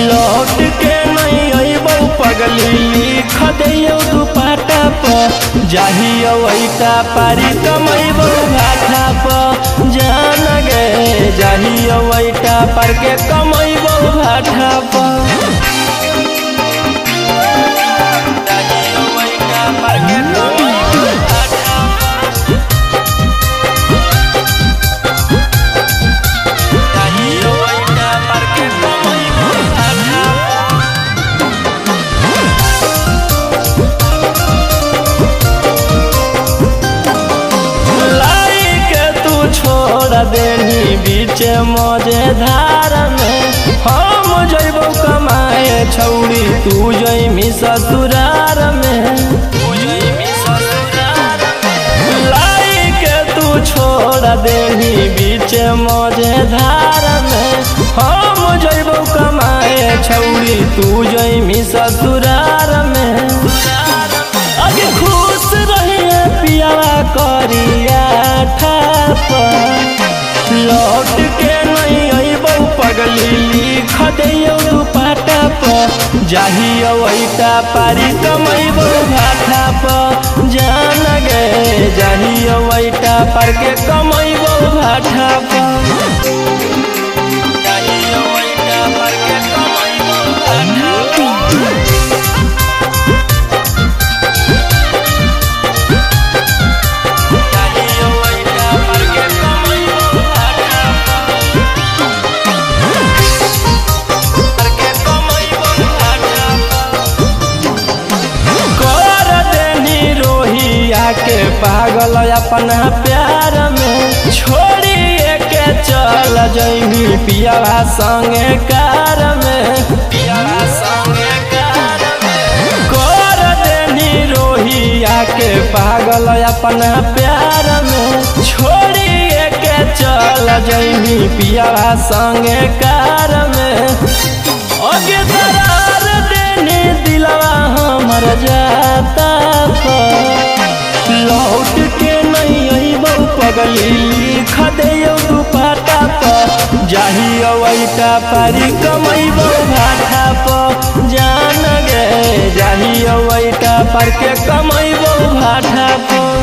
लौट के नहीं अइबौ पगली लिख दियो दुपट्टा पर जाहियो वैटा पारी कमैबौ घाटा पर जान गे जाहियो वैटा पर के कमैबौ घाटा पर जाहियो वैटा पर के कमैबौ घाटा जाहियो वैटा पर के कमैबौ घाटा छोड़ देनी बीच मजेधार में हम जइबौ कमाए छौड़ी तू जइमी ससुरार में लाई के तू छोड़ देनी बीच मजेधार में हम जइबौ कमाए छौड़ी तू जइमी ससुरार में अगे खुश रहिए पियावा करिया लौट के नहीं अइबौ पगली लिख दियो दुपट्टा पर जाहियो वैटा पारी कमैबौ घाटा पर जान गे जाहियो वैटा पर के कमैबौ घाटा पर जाहियो वैटा पर के कमैबौ घाटा पर के पागल अपना प्यार में छोड़िए के चल जइमी पियावा संगे कार में पियावा संगे कार में कर देनी रोहिया के पागल अपना प्यार में छोड़िए के चल जइमी पियावा संगे कार में अगे दरार देनी दिलवा हमर जाता लौट के नहीं अइबौ पगली लिख दियो दुपट्टा पर जाहियो वैटा पारी कमैबौ घाटा पर जान गे जाहियो वैटा पर के कमैबौ घाटा पर।